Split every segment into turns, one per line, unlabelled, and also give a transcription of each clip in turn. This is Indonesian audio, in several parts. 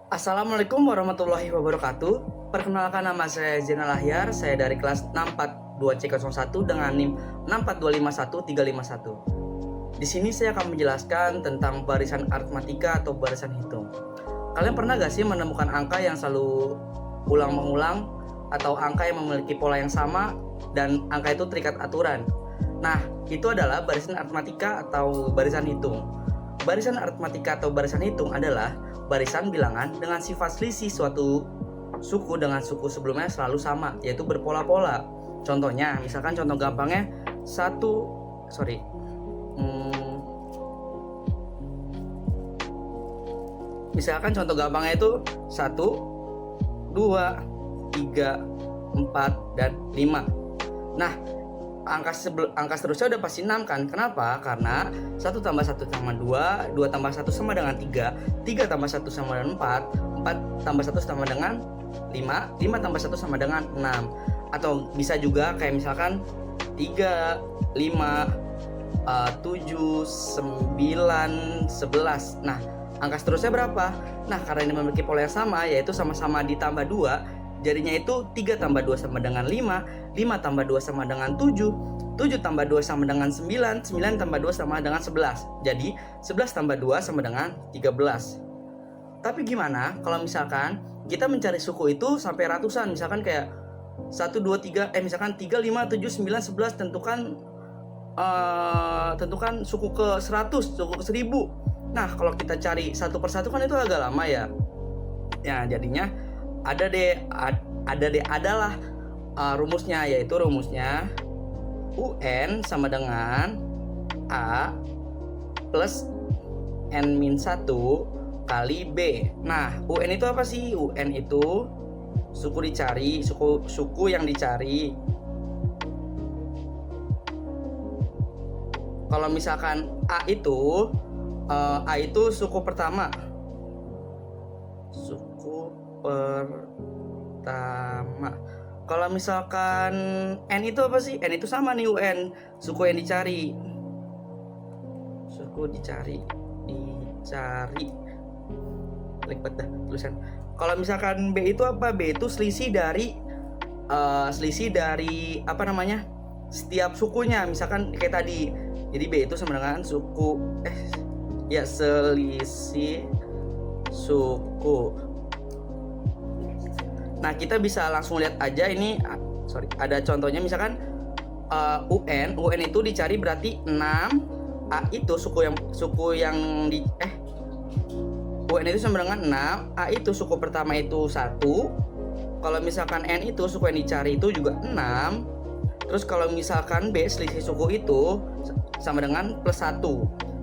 Assalamualaikum warahmatullahi wabarakatuh. Perkenalkan, nama saya Zainal Ahyar. Saya dari kelas 642C01 dengan NIM 64251-351. Di sini saya akan menjelaskan tentang barisan aritmatika atau barisan hitung. Kalian pernah gak sih menemukan angka yang selalu ulang mengulang atau angka yang memiliki pola yang sama dan angka itu terikat aturan? Nah, itu adalah barisan aritmatika atau barisan hitung. Barisan aritmatika atau barisan hitung adalah barisan bilangan dengan sifat selisih suatu suku dengan suku sebelumnya selalu sama, yaitu berpola-pola. Contohnya, misalkan contoh gampangnya misalkan contoh gampangnya itu 1, 2, 3, 4, dan 5. Nah, angka seterusnya udah pasti 6 kan? Kenapa? Karena 1 tambah 1 sama 2, 2 tambah 1 sama dengan 3, 3 tambah 1 sama dengan 4, 4 tambah 1 sama dengan 5, 5 tambah 1 sama dengan 6. Atau bisa juga kayak misalkan 3, 5, 7, 9, 11. Nah, angka seterusnya berapa? Nah, karena ini memiliki pola yang sama, yaitu sama-sama ditambah 2, jadinya itu 3 tambah 2 sama dengan 5, 5 tambah 2 sama dengan 7, 7 tambah 2 sama dengan 9, 9 tambah 2 sama dengan 11. Jadi 11 tambah 2 sama dengan 13. Tapi gimana kalau misalkan kita mencari suku itu sampai ratusan, misalkan kayak 1, 2, 3, misalkan 3, 5, 7, 9, 11, tentukan suku ke 100, suku ke 1000. Nah, kalau kita cari satu persatu kan itu agak lama ya. Ya, jadinya adalah rumusnya, yaitu rumusnya UN sama dengan A plus N-1 kali B. Nah, UN itu apa sih? UN itu suku dicari, suku yang dicari. Kalau misalkan A itu suku pertama. Kalau misalkan N itu apa sih? N itu sama nih UN, suku yang dicari. Lepet dah tulisan. Kalau misalkan B itu apa? B itu selisih dari apa namanya? Setiap sukunya. Misalkan kayak tadi. Jadi B itu sama dengan selisih suku. Nah, kita bisa langsung lihat aja ini. Ada contohnya, misalkan UN itu dicari berarti 6. A itu UN itu sama dengan 6. A itu suku pertama itu 1. Kalau misalkan N itu suku yang dicari itu juga 6. Terus kalau misalkan B selisih suku itu sama dengan plus 1.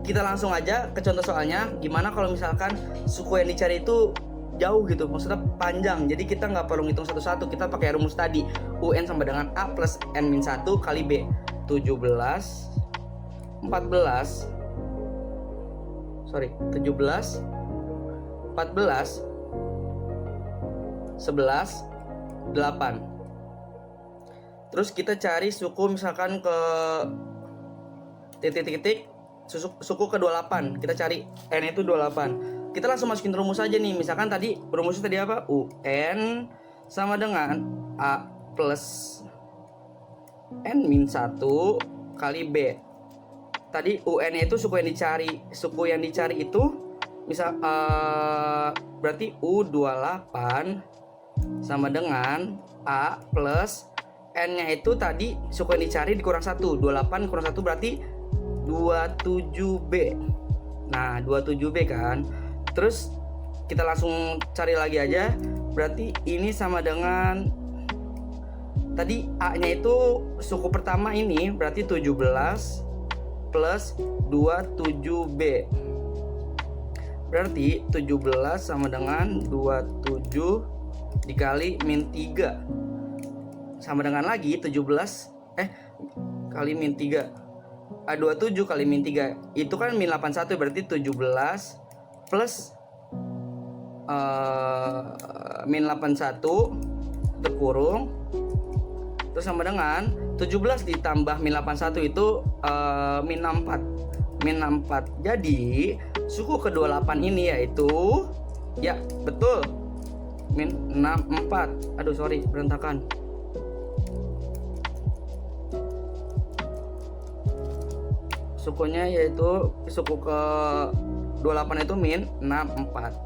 Kita langsung aja ke contoh soalnya. Gimana kalau misalkan suku yang dicari itu jauh gitu, maksudnya panjang, jadi kita nggak perlu ngitung satu-satu, kita pakai rumus tadi, UN sama dengan A plus N-1 kali B. 17, 14, 11, 8. Terus kita cari suku misalkan ke titik-titik, suku ke 28, kita cari N itu 28. Kita langsung masukin rumus aja nih. Misalkan tadi rumusnya tadi apa? UN sama dengan A plus N-1 kali B. Tadi UN itu suku yang dicari. Suku yang dicari itu berarti U28 sama dengan A plus N-nya itu tadi suku yang dicari dikurang 1. 28 kurang 1 berarti 27B. Nah, 27B kan. Terus kita langsung cari lagi aja. Berarti ini sama dengan tadi A-nya itu suku pertama ini berarti 17 plus 27B. Berarti 17 sama dengan 27 dikali min 3. Sama dengan lagi 17 kali min 3. 27 kali min 3 itu kan min 81, berarti 17 plus min 81 terkurung, terus sama dengan 17 ditambah min 81 itu min 64. Jadi suku ke-28 ini yaitu Ya, betul. Min 64. Aduh, sorry, berantakan. Sukunya yaitu suku ke 28 itu min 64.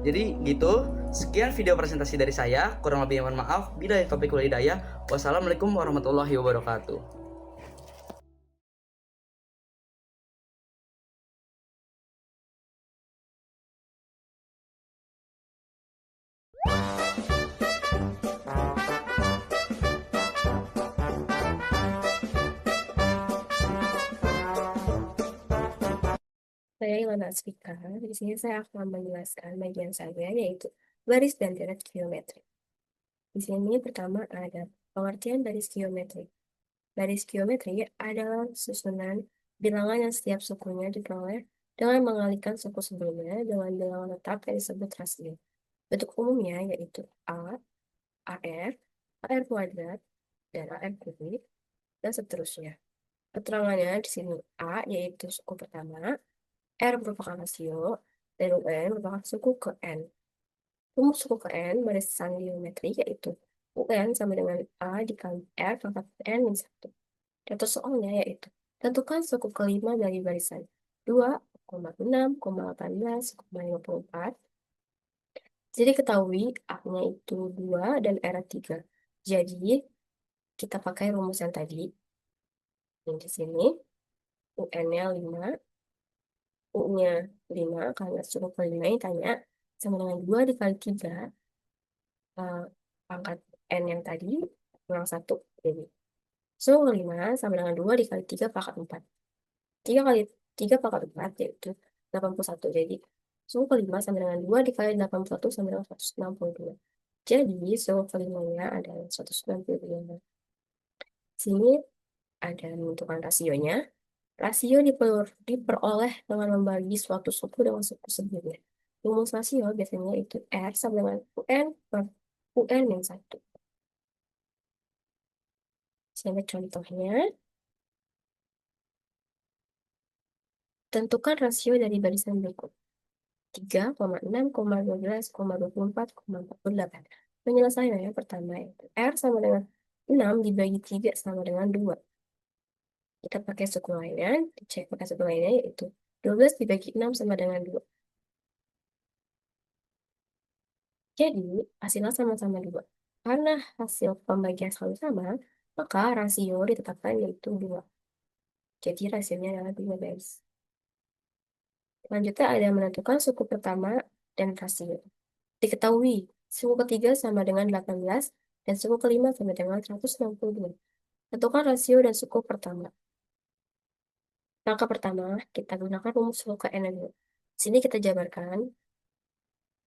Jadi gitu, sekian video presentasi dari saya. Kurang lebih mohon maaf. Bila topik wal hidayah. Wassalamualaikum warahmatullahi wabarakatuh.
Saya Ilana Asfika. Di sini saya akan menjelaskan bagian saya yaitu baris dan deret geometri. Di sini pertama ada pengertian baris geometri. Baris geometri adalah susunan bilangan yang setiap sukunya diperoleh dengan mengalihkan suku sebelumnya dengan bilangan tetap yang disebut rasio. Bentuk umumnya yaitu A, AR, AR kuadrat, dan AR kubik, dan seterusnya. Keterangannya di sini A yaitu suku pertama, R merupakan rasio, dan UN merupakan suku ke N. Rumus suku ke N barisan geometri yaitu UN sama dengan A dikali R pangkat N min 1. Contoh soalnya yaitu, tentukan suku kelima dari barisan 2,6,18,54. Jadi ketahui A-nya itu 2 dan R 3. Jadi kita pakai rumus yang tadi. Yang di sini UN-nya 5, U-nya 5 karena suku kelima ini tanya sama dengan 2 dikali 3 pangkat N yang tadi kurang 1. Jadi suku kelima sama dengan 2 dikali 3 pangkat 4. 3 kali 3 pangkat 4 yaitu 81. Jadi suku kelima sama dengan 2 dikali 81 sama dengan 162. Jadi suku kelimanya adalah 162. Sini ada menentukan rasionya. Rasio diperoleh dengan membagi suatu suku dengan suku sebelumnya. Rumus rasio biasanya itu R sama dengan UN per UN min 1. Saya contohnya. Tentukan rasio dari barisan berikut. 3,6,12,24,48. Penyelesaiannya yang pertama itu R sama dengan 6 dibagi 3 sama dengan 2. Kita pakai suku lainnya, dicek pakai suku lainnya yaitu 12 dibagi 6 sama dengan 2. Jadi, hasilnya sama-sama 2. Karena hasil pembagian selalu sama, maka rasio ditetapkan yaitu 2. Jadi, rasionya adalah 2 guys. Selanjutnya ada menentukan suku pertama dan rasio. Diketahui, suku ketiga sama dengan 18 dan suku kelima sama dengan 162. Tentukan rasio dan suku pertama. Langkah pertama, kita gunakan rumus suku ke N dulu. Sini kita jabarkan.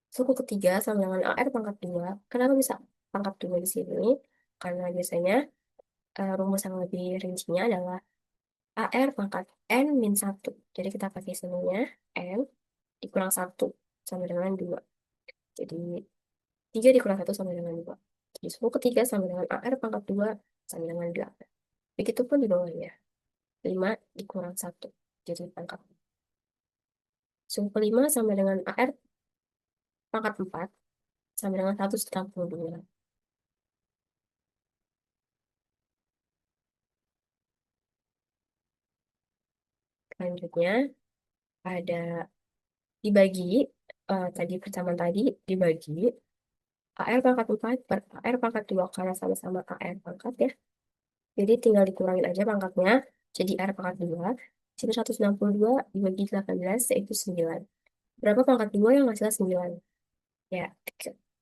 Suku ketiga sama dengan AR pangkat 2. Kenapa bisa pangkat 2 di sini? Karena biasanya rumus yang lebih rincinya adalah AR pangkat N min 1. Jadi kita pakai sininya N dikurang 1 sama dengan 2. Jadi 3 dikurang 1 sama dengan 2. Jadi suku ketiga sama dengan AR pangkat 2 sama dengan 8. Begitupun di bawahnya. 5 dikurang 1. Jadi pangkat. Suku kelima sama dengan AR pangkat 4 sama dengan 192. Selanjutnya ada dibagi, tadi persamaan tadi dibagi AR pangkat 4 per AR pangkat 2 karena sama-sama AR pangkat ya. Jadi tinggal dikurangin aja pangkatnya. Jadi AR pangkat 2. Sini 162 dibagi 18 yaitu 9. Berapa pangkat 2 yang hasilnya 9? Ya,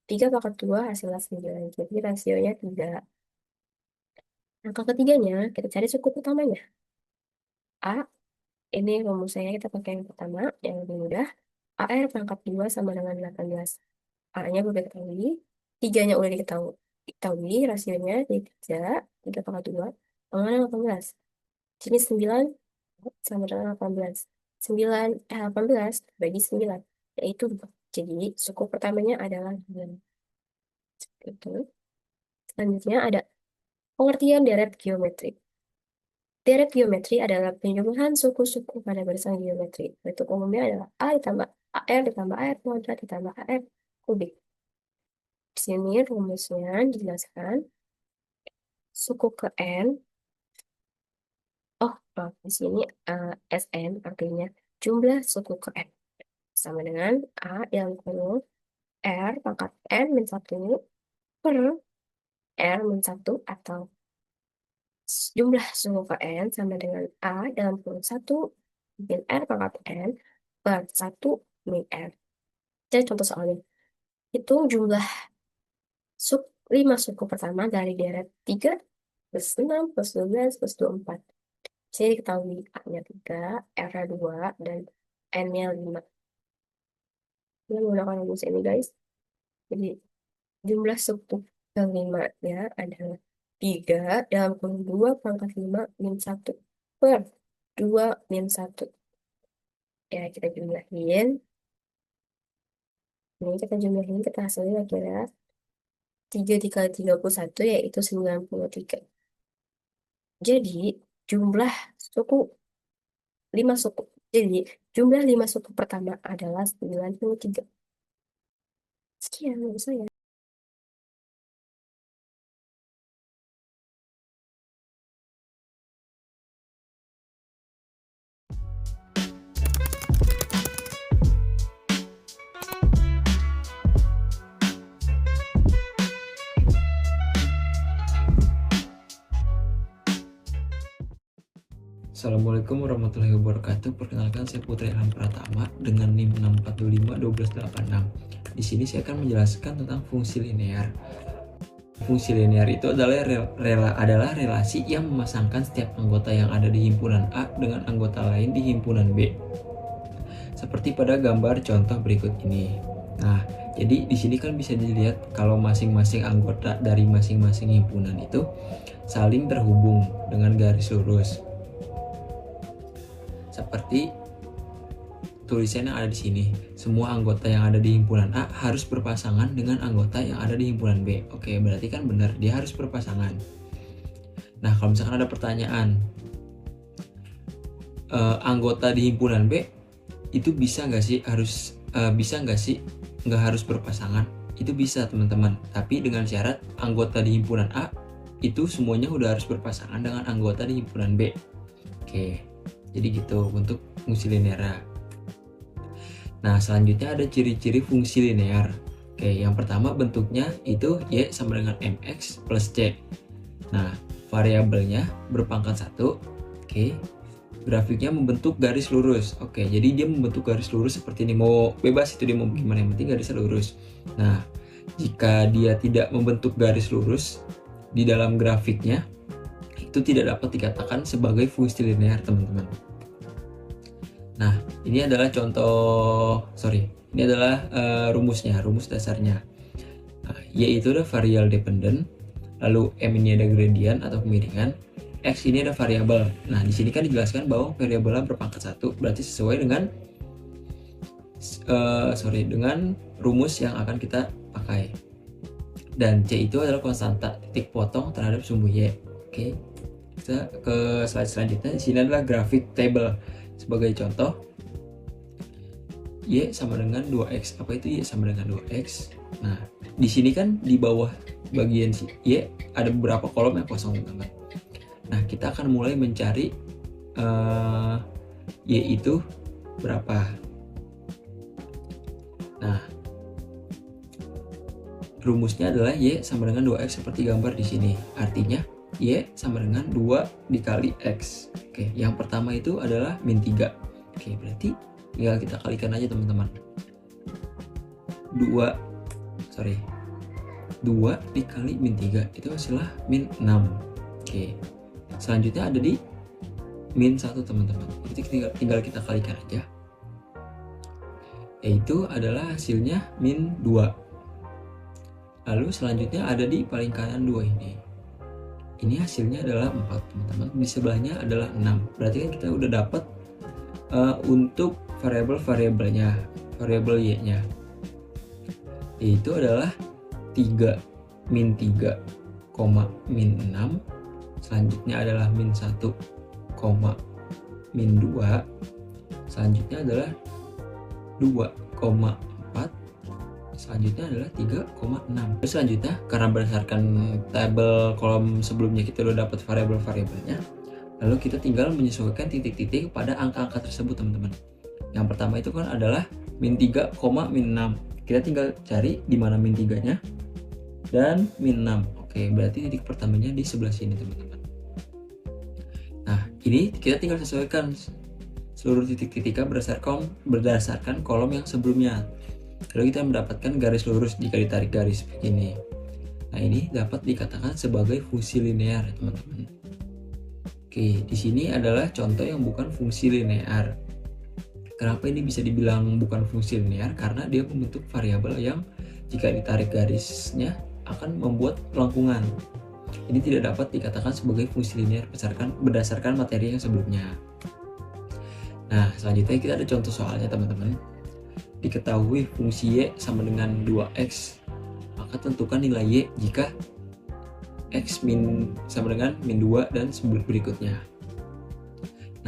3 pangkat 2 hasilnya 9. Jadi rasionya 3. Angka ketiganya, kita cari suku pertamanya. A, ini rumusnya kita pakai yang pertama, yang lebih mudah. AR pangkat 2 sama dengan 18. A-nya udah diketahui, 3-nya udah diketahui, rasionya jadi 3, 3 pangkat 2, sama dengan 18. Jadi 9 sama dengan 18. 18 bagi 9, yaitu 2. Jadi suku pertamanya adalah 2. Itu. Selanjutnya ada pengertian deret geometri. Deret geometri adalah penjumlahan suku-suku pada barisan geometri. Bentuk umumnya adalah A ditambah AR ditambah AR kuadrat ditambah AR kubik. Di sini rumusnya dijelaskan suku ke N. Oh, di sini SN artinya jumlah suku ke N. Sama dengan A yang kurung R pangkat N min 1 per R min 1 atau jumlah suku ke N sama dengan A dalam kurung 1 min R pangkat N per 1 min R. Jadi contoh soalnya, hitung jumlah 5 suku pertama dari deret 3 plus 6 plus 12 plus 24. Jadi diketahui A-nya 3, R-nya 2, dan N-nya 5. Kita menggunakan rumus ini guys. Jadi jumlah suku kelima-nya adalah 3 dalam kurung 2 pangkat 5 min 1 per 2 min 1. Ya, kita jumlahin. Ini kita jumlahin, kita hasilnya kira 3 dikali 31 yaitu 93. Jadi jumlah suku 5 suku. Jadi jumlah 5 suku pertama adalah 93. Sekian menurut saya.
Assalamualaikum warahmatullahi wabarakatuh. Perkenalkan, saya Putri Ilham Pratama dengan NIM 64251286. Di sini saya akan menjelaskan tentang fungsi linear. Fungsi linear itu adalah relasi yang memasangkan setiap anggota yang ada di himpunan A dengan anggota lain di himpunan B. Seperti pada gambar contoh berikut ini. Nah, jadi di sini kan bisa dilihat kalau masing-masing anggota dari masing-masing himpunan itu saling terhubung dengan garis lurus. Seperti tulisan yang ada di sini, semua anggota yang ada di himpunan A harus berpasangan dengan anggota yang ada di himpunan B. Oke, berarti kan benar, dia harus berpasangan. Nah, kalau misalkan ada pertanyaan, anggota di himpunan B itu bisa nggak sih nggak harus berpasangan? Itu bisa teman-teman, tapi dengan syarat anggota di himpunan A itu semuanya udah harus berpasangan dengan anggota di himpunan B. Oke. Jadi gitu untuk fungsi linear. Nah, selanjutnya ada ciri-ciri fungsi linear. Oke, yang pertama bentuknya itu Y sama dengan MX plus C. Nah, variabelnya berpangkat 1. Oke. Grafiknya membentuk garis lurus. Oke, jadi dia membentuk garis lurus seperti ini. Mau bebas itu dia mau gimana, yang penting garisnya lurus. Nah, jika dia tidak membentuk garis lurus di dalam grafiknya, itu tidak dapat dikatakan sebagai fungsi linear, teman-teman. Nah, ini adalah rumusnya, rumus dasarnya. Nah, Y itu ada variabel dependent, lalu M ini ada gradient atau kemiringan, X ini ada variabel. Nah, di sini kan dijelaskan bahwa variabelnya berpangkat 1, berarti sesuai dengan dengan rumus yang akan kita pakai. Dan C itu adalah konstanta titik potong terhadap sumbu Y. Oke. Kita ke slide selanjutnya. Di sini adalah grafik table. Sebagai contoh, Y sama dengan 2X. Apa itu Y sama dengan 2X? Nah, di sini kan di bawah bagian Y ada beberapa kolom yang kosong, teman-teman. Nah, kita akan mulai mencari Y itu berapa. Nah, rumusnya adalah Y sama dengan 2X seperti gambar di sini. Artinya Y sama dengan 2 dikali X. Oke, yang pertama itu adalah min 3. Oke, berarti tinggal kita kalikan aja, teman-teman. 2 dikali min 3 itu hasilnya min 6. Oke, selanjutnya ada di min 1, teman-teman. Jadi tinggal kita kalikan aja. Yaitu adalah hasilnya min 2. Lalu selanjutnya ada di paling kanan 2 ini. Ini hasilnya adalah 4, teman-teman. Di sebelahnya adalah 6. Berarti kan kita udah dapat untuk variabelnya, variabel Y-nya. Yaitu adalah 3, min 3, min 6. Selanjutnya adalah min 1, min 2. Selanjutnya adalah 2. 3,4, selanjutnya adalah 3,6. Terus selanjutnya, karena berdasarkan tabel kolom sebelumnya kita udah dapat variabel-variabelnya, lalu kita tinggal menyesuaikan titik-titik pada angka-angka tersebut, teman-teman. Yang pertama itu kan adalah min 3, min 6. Kita tinggal cari di mana min 3-nya dan min 6. Oke, berarti titik pertamanya di sebelah sini, teman-teman. Nah, ini kita tinggal sesuaikan seluruh titik-titiknya berdasarkan kolom yang sebelumnya. Lalu kita mendapatkan garis lurus jika ditarik garis begini. Nah, ini dapat dikatakan sebagai fungsi linear, teman-teman. Oke, di sini adalah contoh yang bukan fungsi linear. Kenapa ini bisa dibilang bukan fungsi linear? Karena dia membentuk variabel yang jika ditarik garisnya akan membuat lengkungan. Ini tidak dapat dikatakan sebagai fungsi linear berdasarkan materi yang sebelumnya. Nah, selanjutnya kita ada contoh soalnya, teman-teman. Diketahui fungsi y sama dengan 2x, maka tentukan nilai y jika x sama dengan min 2 dan berikutnya.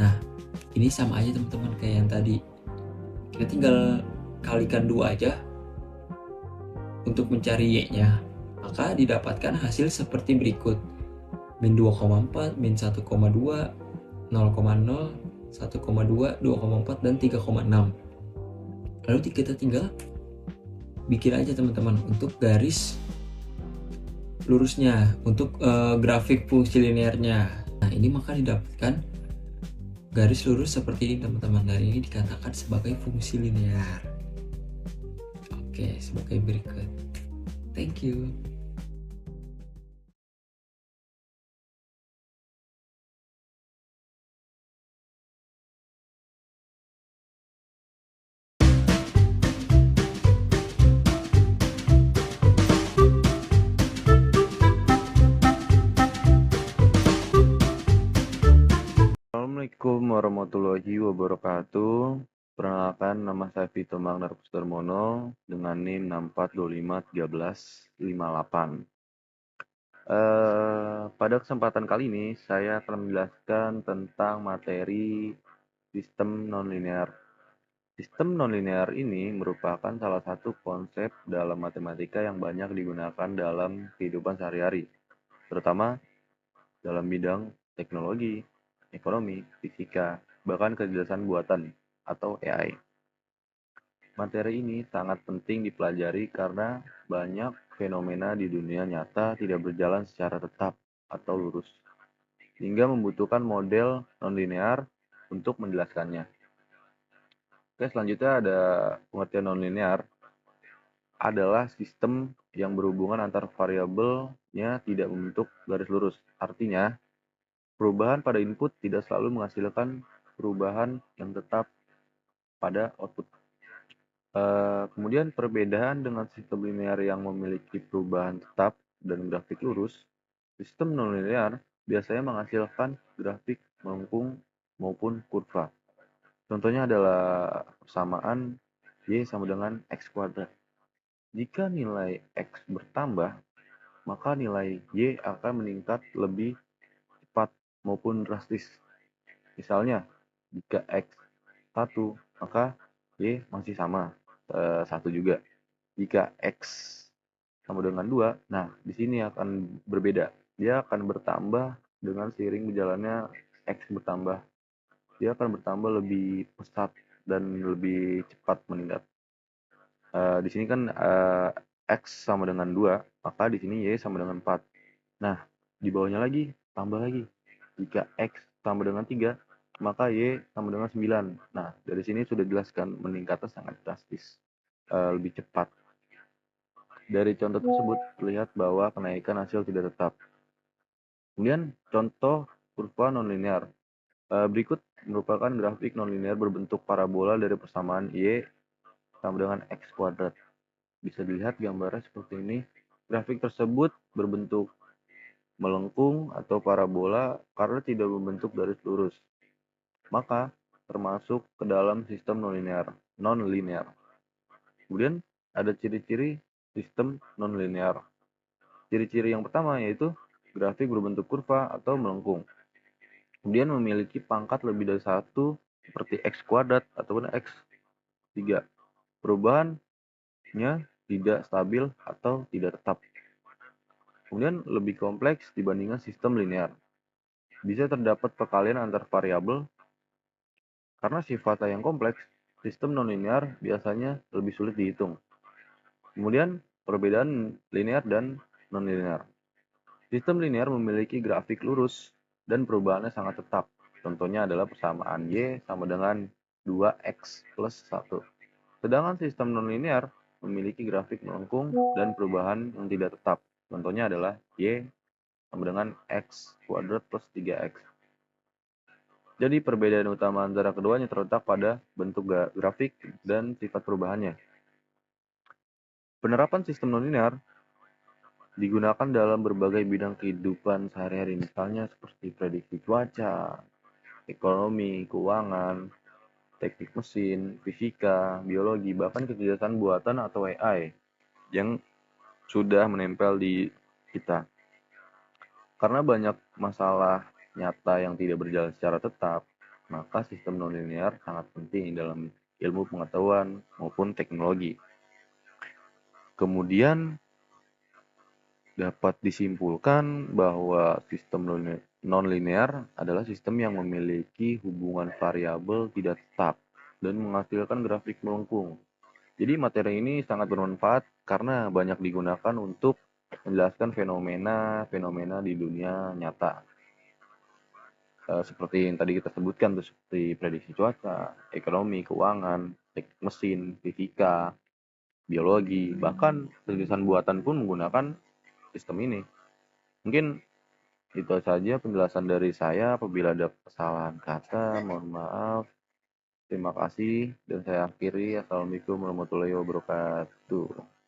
Nah, ini sama aja, teman-teman, kayak yang tadi. Kita tinggal kalikan 2 aja untuk mencari y-nya. Maka didapatkan hasil seperti berikut. Min 2,4, min 1,2, 0,0, 1,2, 2,4, dan 3,6. Lalu kita tinggal bikin aja, teman-teman, untuk garis lurusnya, untuk grafik fungsi linearnya. Nah, ini maka didapatkan garis lurus seperti ini, teman-teman. Dan ini dikatakan sebagai fungsi linear. Oke, sebagai berikut. Thank you.
Assalamualaikum warahmatullahi wabarakatuh. Perkenalkan, nama saya Vito Magnar Pusdarmono dengan NIM 64251358. Pada kesempatan kali ini saya akan menjelaskan tentang materi sistem nonlinear. Sistem nonlinear ini merupakan salah satu konsep dalam matematika yang banyak digunakan dalam kehidupan sehari-hari, terutama dalam bidang teknologi, ekonomi, fisika, bahkan kecerdasan buatan atau AI. Materi ini sangat penting dipelajari karena banyak fenomena di dunia nyata tidak berjalan secara tetap atau lurus, hingga membutuhkan model nonlinear untuk menjelaskannya. Oke, selanjutnya ada pengertian nonlinear adalah sistem yang berhubungan antar variabelnya tidak membentuk garis lurus. Artinya, perubahan pada input tidak selalu menghasilkan perubahan yang tetap pada output. Kemudian perbedaan dengan sistem linear yang memiliki perubahan tetap dan grafik lurus, sistem nonlinear biasanya menghasilkan grafik melengkung maupun kurva. Contohnya adalah persamaan y sama dengan x kuadrat. Jika nilai x bertambah, maka nilai y akan meningkat lebih cepat maupun drastis. Misalnya, jika x 1, maka y masih sama, 1 juga. Jika x sama dengan 2, nah di sini akan berbeda. Dia akan bertambah dengan seiring berjalannya x bertambah. Dia akan bertambah lebih pesat dan lebih cepat meningkat. Di sini kan x sama dengan 2, maka di sini y sama dengan 4. Nah, di bawahnya lagi, tambah lagi. Jika x sama dengan 3, maka y sama dengan 9. Nah, dari sini sudah dijelaskan meningkatnya sangat drastis, lebih cepat. Dari contoh tersebut terlihat bahwa kenaikan hasil tidak tetap. Kemudian contoh kurva nonlinear. Berikut merupakan grafik nonlinear berbentuk parabola dari persamaan y sama dengan x kuadrat. Bisa dilihat gambarnya seperti ini. Grafik tersebut berbentuk melengkung atau parabola karena tidak membentuk garis lurus. Maka termasuk ke dalam sistem nonlinear. Kemudian ada ciri-ciri sistem nonlinear. Ciri-ciri yang pertama yaitu grafik berbentuk kurva atau melengkung. Kemudian memiliki pangkat lebih dari 1 seperti x kuadrat ataupun x3. perubahannya tidak stabil atau tidak tetap. Kemudian lebih kompleks dibandingkan sistem linear. Bisa terdapat perkalian antar variabel. Karena sifatnya yang kompleks, sistem nonlinear biasanya lebih sulit dihitung. Kemudian perbedaan linear dan nonlinear. Sistem linear memiliki grafik lurus dan perubahannya sangat tetap. Contohnya adalah persamaan Y sama dengan 2X plus 1. Sedangkan sistem nonlinear memiliki grafik melengkung dan perubahan yang tidak tetap. Contohnya adalah Y sama dengan X kuadrat plus 3X. Jadi perbedaan utama antara keduanya terletak pada bentuk grafik dan sifat perubahannya. Penerapan sistem nonlinear digunakan dalam berbagai bidang kehidupan sehari-hari, misalnya seperti prediksi cuaca, ekonomi, keuangan, teknik mesin, fisika, biologi, bahkan kecerdasan buatan atau AI yang sudah menempel di kita. Karena banyak masalah nyata yang tidak berjalan secara tetap, maka sistem nonlinear sangat penting dalam ilmu pengetahuan maupun teknologi. Kemudian dapat disimpulkan bahwa sistem nonlinear adalah sistem yang memiliki hubungan variabel tidak tetap dan menghasilkan grafik melengkung. Jadi materi ini sangat bermanfaat karena banyak digunakan untuk menjelaskan fenomena di dunia nyata. Seperti yang tadi kita sebutkan, seperti prediksi cuaca, ekonomi, keuangan, teknik mesin, fisika, biologi, bahkan kecerdasan buatan pun menggunakan sistem ini. Mungkin itu saja penjelasan dari saya. Apabila ada kesalahan kata, mohon maaf. Terima kasih dan saya akhiri. Assalamualaikum warahmatullahi wabarakatuh.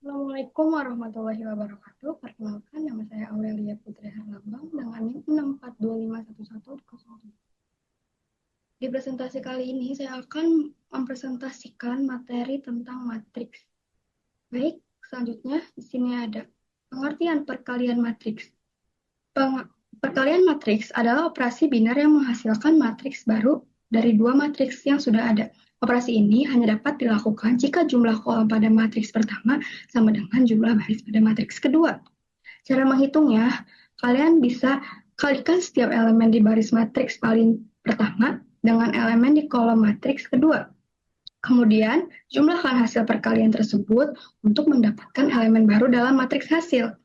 Assalamualaikum warahmatullahi wabarakatuh. Perkenalkan, nama saya Aurelia Putri Herlambang dengan NIM 6425111. Di presentasi kali ini saya akan mempresentasikan materi tentang matriks. Baik, selanjutnya di sini ada pengertian perkalian matriks. Perkalian matriks adalah operasi biner yang menghasilkan matriks baru dari dua matriks yang sudah ada. Operasi ini hanya dapat dilakukan jika jumlah kolom pada matriks pertama sama dengan jumlah baris pada matriks kedua. Cara menghitungnya, kalian bisa kalikan setiap elemen di baris matriks paling pertama dengan elemen di kolom matriks kedua. Kemudian, jumlahkan hasil perkalian tersebut untuk mendapatkan elemen baru dalam matriks hasil.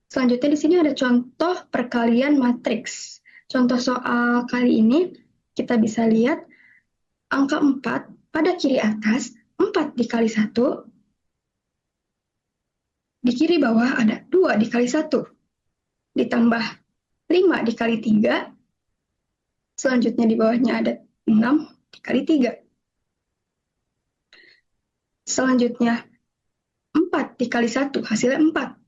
Selanjutnya di sini ada contoh perkalian matriks. Contoh soal kali ini kita bisa lihat angka 4 pada kiri atas, 4 dikali 1. Di kiri bawah ada 2 dikali 1. Ditambah 5 dikali 3. Selanjutnya di bawahnya ada 6 dikali 3. Selanjutnya 4 dikali 1 hasilnya 4.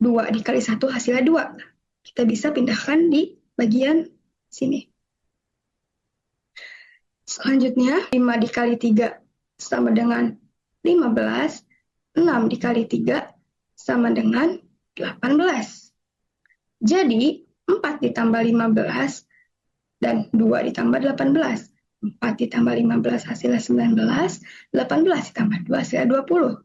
2 dikali 1 hasilnya 2. Kita bisa pindahkan di bagian sini. Selanjutnya, 5 dikali 3 sama dengan 15. 6 dikali 3 sama dengan 18. Jadi, 4 ditambah 15 dan 2 ditambah 18. 4 ditambah 15 hasilnya 19. 18 ditambah 2 hasilnya 20.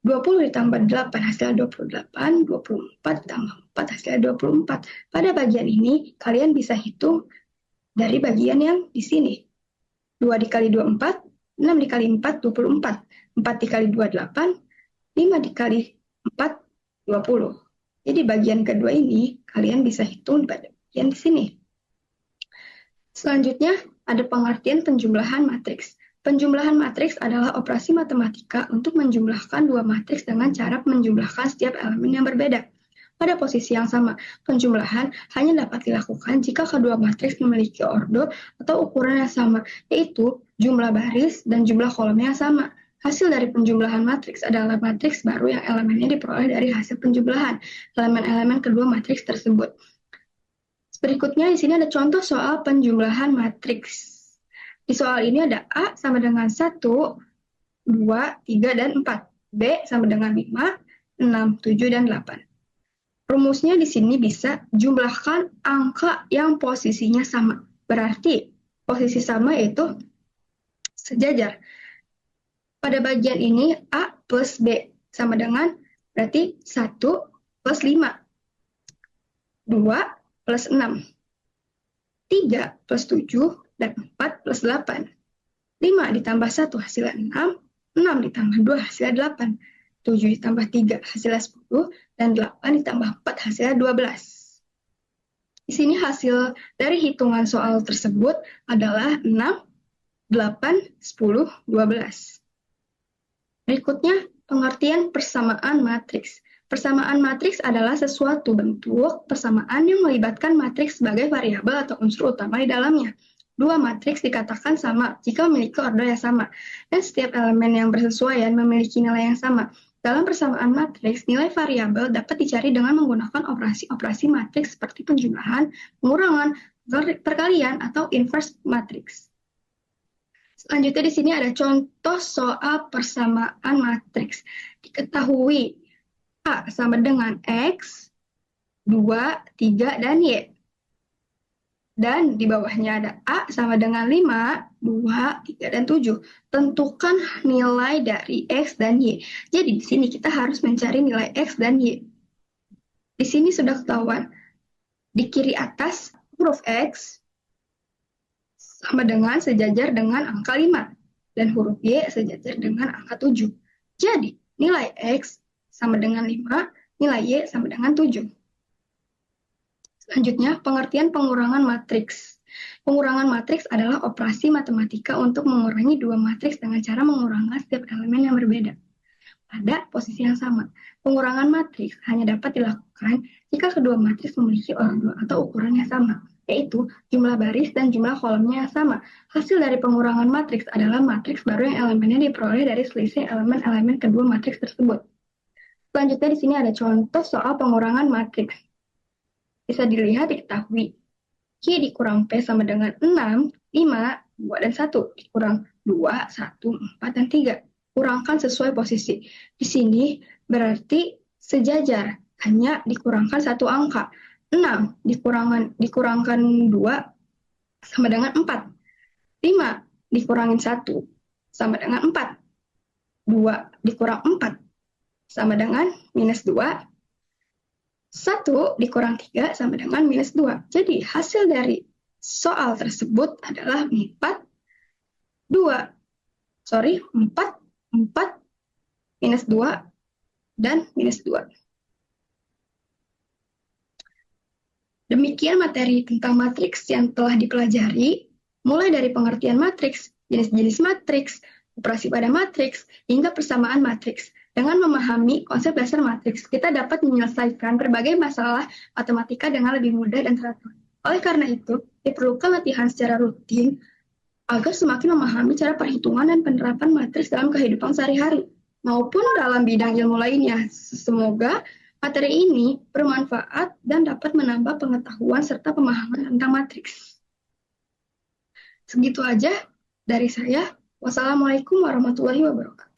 20 ditambah 8 hasilnya 28. 24 ditambah 4 hasilnya 24. Pada bagian ini, kalian bisa hitung dari bagian yang di sini. 2 dikali 2, 4. 6 dikali 4, 24. 4 dikali 2, 8. 5 dikali 4, 20. Jadi bagian kedua ini, kalian bisa hitung pada bagian di sini. Selanjutnya, ada pengertian penjumlahan matriks. Penjumlahan matriks adalah operasi matematika untuk menjumlahkan dua matriks dengan cara menjumlahkan setiap elemen yang berbeda. Pada posisi yang sama, penjumlahan hanya dapat dilakukan jika kedua matriks memiliki ordo atau ukuran yang sama, yaitu jumlah baris dan jumlah kolom yang sama. Hasil dari penjumlahan matriks adalah matriks baru yang elemennya diperoleh dari hasil penjumlahan elemen-elemen kedua matriks tersebut. Berikutnya di sini ada contoh soal penjumlahan matriks. Di soal ini ada A sama dengan 1, 2, 3, dan 4. B sama dengan 5, 6, 7, dan 8. Rumusnya di sini bisa jumlahkan angka yang posisinya sama. Berarti posisi sama itu sejajar. Pada bagian ini A plus B sama dengan berarti 1 plus 5, 2 plus 6, 3 plus 7, dan 4 plus 8. 5 ditambah 1 hasilnya 6, 6 ditambah 2 hasilnya 8, 7 ditambah 3 hasilnya 10, dan 8 ditambah 4 hasilnya 12. Di sini hasil dari hitungan soal tersebut adalah 6, 8, 10, 12. Berikutnya, pengertian persamaan matriks. Persamaan matriks adalah sesuatu bentuk persamaan yang melibatkan matriks sebagai variabel atau unsur utama di dalamnya. Dua matriks dikatakan sama jika memiliki order yang sama, dan setiap elemen yang bersesuaian memiliki nilai yang sama. Dalam persamaan matriks, nilai variabel dapat dicari dengan menggunakan operasi-operasi matriks seperti penjumlahan, pengurangan, perkalian, atau inverse matriks. Selanjutnya di sini ada contoh soal persamaan matriks. Diketahui A sama dengan X, 2, 3, dan Y. Dan di bawahnya ada A sama dengan 5, 2, 3, dan 7. Tentukan nilai dari X dan Y. Jadi di sini kita harus mencari nilai X dan Y. Di sini sudah ketahuan. Di kiri atas, huruf X sama dengan sejajar dengan angka 5. Dan huruf Y sejajar dengan angka 7. Jadi, nilai X sama dengan 5, nilai Y sama dengan 7. Selanjutnya, pengertian pengurangan matriks. Pengurangan matriks adalah operasi matematika untuk mengurangi dua matriks dengan cara mengurangkan setiap elemen yang berbeda pada posisi yang sama. Pengurangan matriks hanya dapat dilakukan jika kedua matriks memiliki order atau ukuran yang sama, yaitu jumlah baris dan jumlah kolomnya yang sama. Hasil dari pengurangan matriks adalah matriks baru yang elemennya diperoleh dari selisih elemen-elemen kedua matriks tersebut. Selanjutnya di sini ada contoh soal pengurangan matriks. Bisa dilihat diketahui. Q dikurang P sama dengan 6, 5, 2, dan 1. Dikurang 2, 1, 4, dan 3. Kurangkan sesuai posisi. Di sini berarti sejajar, hanya dikurangkan satu angka. 6 dikurangkan 2 sama dengan 4. 5 dikurangin 1 sama dengan 4. 2 dikurang 4 sama dengan minus 2. 1 dikurang 3 sama dengan minus 2. Jadi hasil dari soal tersebut adalah 4, minus 2, dan minus 2. Demikian materi tentang matriks yang telah dipelajari, mulai dari pengertian matriks, jenis-jenis matriks, operasi pada matriks, hingga persamaan matriks. Dengan memahami konsep dasar matriks, kita dapat menyelesaikan berbagai masalah matematika dengan lebih mudah dan teratur. Oleh karena itu, diperlukan latihan secara rutin agar semakin memahami cara perhitungan dan penerapan matriks dalam kehidupan sehari-hari, maupun dalam bidang ilmu lainnya. Semoga materi ini bermanfaat dan dapat menambah pengetahuan serta pemahaman tentang matriks. Segitu aja dari saya. Wassalamualaikum warahmatullahi wabarakatuh.